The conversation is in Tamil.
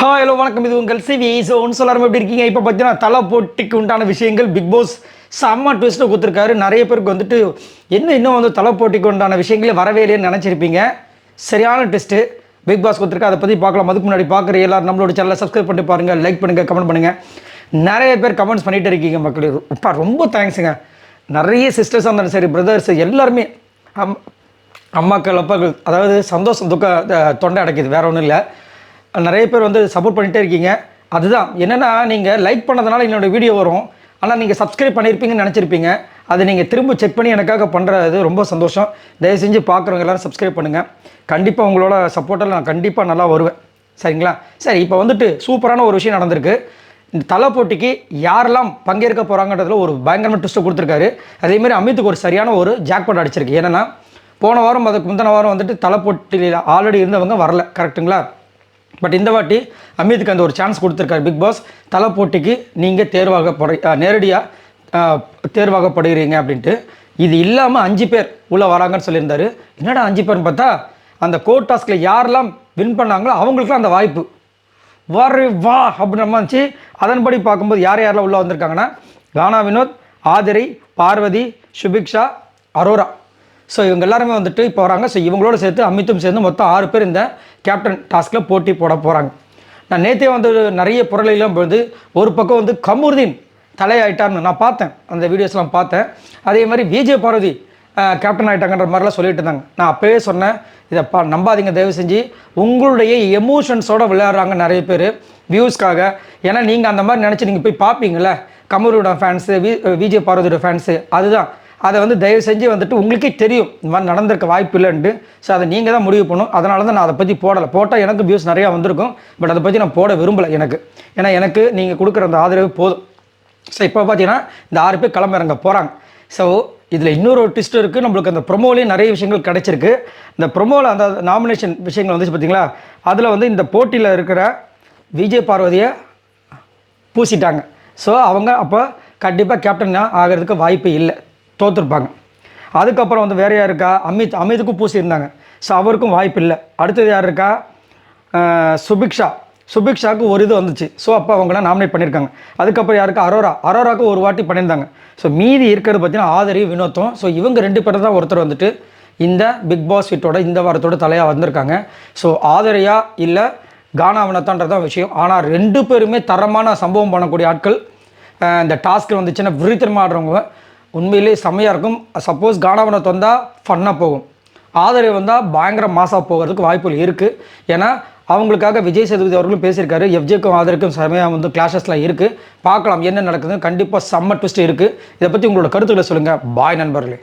ஹலோ வணக்கம், இது உங்கள் சிவி. ஸோ ஒன்று சொல்லாமல் எப்படி இருக்கீங்க? இப்போ பார்த்தீங்கன்னா தலை போட்டிக்கு உண்டான விஷயங்கள் பிக் பாஸ் செம்ம ட்விஸ்ட்டை கொடுத்துருக்காரு. நிறைய பேருக்கு வந்துட்டு இன்னும் வந்து தலை போட்டிக்கு உண்டான விஷயங்களே வரவே இல்லைன்னு நினச்சிருப்பீங்க. சரியான ட்விஸ்ட்டு பிக் பாஸ் கொடுத்துருக்கா. அதை பற்றி பார்க்கலாம். அதுக்கு முன்னாடி பார்க்குற எல்லாரும் நம்மளோட சேனலை சப்ஸ்கிரைப் பண்ணிட்டு பாருங்கள், லைக் பண்ணுங்கள், கமெண்ட் பண்ணுங்கள். நிறைய பேர் கமெண்ட்ஸ் பண்ணிகிட்டு இருக்கீங்க மக்கள். இப்போ ரொம்ப தேங்க்ஸுங்க. நிறைய சிஸ்டர்ஸாக இருந்தாலும் சரி, பிரதர்ஸ் எல்லாருமே, அம்மாக்கள் அப்பாக்கள், அதாவது சந்தோஷம் துக்க தொண்டை அடைக்குது, வேறு ஒன்றும் இல்லை. நிறைய பேர் வந்து சப்போர்ட் பண்ணிகிட்டே இருக்கீங்க. அதுதான் என்னென்னா, நீங்கள் லைக் பண்ணதுனால என்னோடய வீடியோ வரும், ஆனால் நீங்கள் சப்ஸ்கிரைப் பண்ணியிருப்பீங்கன்னு நினச்சிருப்பீங்க. அதை நீங்கள் திரும்ப செக் பண்ணி எனக்காக பண்ணுறது ரொம்ப சந்தோஷம். தயவு செஞ்சு பார்க்குறவங்க எல்லோரும் சப்ஸ்கிரைப் பண்ணுங்கள். கண்டிப்பாக உங்களோட சப்போர்ட்டில் நான் கண்டிப்பாக நல்லா வருவேன். சரிங்களா? சரி, இப்போ வந்துட்டு சூப்பரான ஒரு விஷயம் நடந்திருக்கு. இந்த தலை போட்டிக்கு யாரெல்லாம் பங்கேற்க போகிறாங்கன்றதுல ஒரு பயங்கரமான ட்விஸ்ட்டை கொடுத்துருக்காரு. அதேமாதிரி அமித்துக்கு ஒரு சரியான ஒரு ஜாக்பாட் அடிச்சிருக்கு. ஏன்னா போன வாரம் அதுக்கு முந்தின வாரம் வந்துட்டு தலை போட்டியில் ஆல்ரெடி இருந்தவங்க வரல, கரெக்டுங்களா? பட் இந்த வாட்டி அமித்துக்கு அந்த ஒரு சான்ஸ் கொடுத்துருக்காரு பிக் பாஸ். தலை போட்டிக்கு நீங்கள் நேரடியாக தேர்வாகப்படுகிறீங்க அப்படின்ட்டு. இது இல்லாமல் 5 பேர் உள்ளே வராங்கன்னு சொல்லியிருந்தாரு. என்னடா 5 பேர்னு பார்த்தா, அந்த கோட் டாஸ்கில் யாரெல்லாம் வின் பண்ணாங்களோ அவங்களுக்குலாம் அந்த வாய்ப்பு வா அப்படின்ற மாதிரி இருந்துச்சு. அதன்படி பார்க்கும்போது யாரெல்லாம் உள்ளே வந்திருக்காங்கன்னா, கானா வினோத், ஆதிரை, பார்வதி, சுபிக்ஷா, அரோரா. ஸோ இவங்க எல்லாருமே வந்துட்டு இப்போ வராங்க. ஸோ இவங்களோட சேர்த்து அமித்தும் சேர்ந்து மொத்தம் 6 பேர் இந்த கேப்டன் டாஸ்கில் போட்டி போட போகிறாங்க. நான் நேற்றே வந்து நிறைய பொருளையெல்லாம் போது ஒரு பக்கம் வந்து கமருதீன் தலையாயிட்டார்னு நான் பார்த்தேன், அந்த வீடியோஸ்லாம் பார்த்தேன். அதே மாதிரி விஜய் பார்வதி கேப்டன் ஆகிட்டாங்கன்ற மாதிரிலாம் சொல்லிட்டு இருந்தாங்க. நான் அப்போவே சொன்னேன், இதை நம்பாதீங்க தயவு செஞ்சு. உங்களுடைய எமோஷன்ஸோடு விளையாடுறாங்க நிறைய பேர் வியூஸ்க்காக. ஏன்னா நீங்கள் அந்த மாதிரி நினச்சி நீங்கள் போய் பார்ப்பீங்களே, கமரோட ஃபேன்ஸு, விஜய் பார்வதியோட ஃபேன்ஸு, அதுதான். அதை வந்து தயவு செஞ்சு வந்துட்டு உங்களுக்கே தெரியும் இந்த மாதிரி நடந்திருக்க வாய்ப்பு இல்லைன்ட்டு. ஸோ அதை நீங்கள் தான் முடிவு பண்ணணும். அதனால தான் நான் அதை பற்றி போட்டால் எனக்கு வியூஸ் நிறையா வந்திருக்கும். பட் அதை பற்றி நான் போட விரும்பலை. ஏன்னா எனக்கு நீங்கள் கொடுக்குற அந்த ஆதரவு போதும். ஸோ இப்போ பார்த்தீங்கன்னா இந்த 6 பேர் கிளம்புறங்க போகிறாங்க. ஸோ இதில் இன்னொரு ட்விஸ்ட் இருக்குது. நம்மளுக்கு அந்த ப்ரொமோலேயும் நிறைய விஷயங்கள் கிடச்சிருக்கு. இந்த ப்ரொமோவில் அந்த நாமினேஷன் விஷயங்கள் வந்துச்சு பார்த்தீங்களா, அதில் வந்து இந்த போட்டியில் இருக்கிற விஜய் பார்வதியை பூசிட்டாங்க. ஸோ அவங்க அப்போ கண்டிப்பாக கேப்டன் ஆகிறதுக்கு வாய்ப்பு இல்லை, தோற்றுருப்பாங்க. அதுக்கப்புறம் வந்து வேறு யார் இருக்கா, அமித்துக்கும் பூசியிருந்தாங்க. ஸோ அவருக்கும் வாய்ப்பு இல்லை. அடுத்தது யார் இருக்கா, சுபிக்ஷாவுக்கு ஒரு இது வந்துச்சு. ஸோ அப்போ அவங்களாம் நாமினேட் பண்ணியிருக்காங்க. அதுக்கப்புறம் யாருக்கு, அரோராவுக்கு ஒரு வாட்டி பண்ணியிருந்தாங்க. ஸோ மீதி இருக்கிறது பார்த்தீங்கன்னா ஆதரி, வினோத்தும். ஸோ இவங்க 2 பேர் தான் ஒருத்தர் வந்துட்டு இந்த பிக் பாஸ் வீட்டோட இந்த வாரத்தோட தலையாக வந்திருக்காங்க. ஸோ ஆதரியா இல்லை கானா வினோத்தான்றது தான் விஷயம். ஆனால் 2 பேருமே தரமான சம்பவம் பண்ணக்கூடிய ஆட்கள். இந்த டாஸ்க்கு வந்துச்சுன்னா விரித்தனமாக ஆடுறவங்க உண்மையிலே செம்மையாக இருக்கும். சப்போஸ் கானாவனத்து வந்தால் ஃபன்னாக போகும், ஆதரவு வந்தால் பயங்கர மாசாக போகிறதுக்கு வாய்ப்புகள் இருக்குது. ஏன்னா அவங்களுக்காக விஜய் சேதுபதி அவர்களும் பேசியிருக்காரு. எஃப்ஜேக்கும் ஆதரவுக்கும் செம்மையாக வந்து கிளாஷஸ்லாம் இருக்குது. பார்க்கலாம் என்ன நடக்குதுன்னு. கண்டிப்பாக செம்ம ட்விஸ்ட் இருக்குது. இதை பற்றி உங்களோட கருத்துக்களை சொல்லுங்கள். பாய் நண்பர்களே.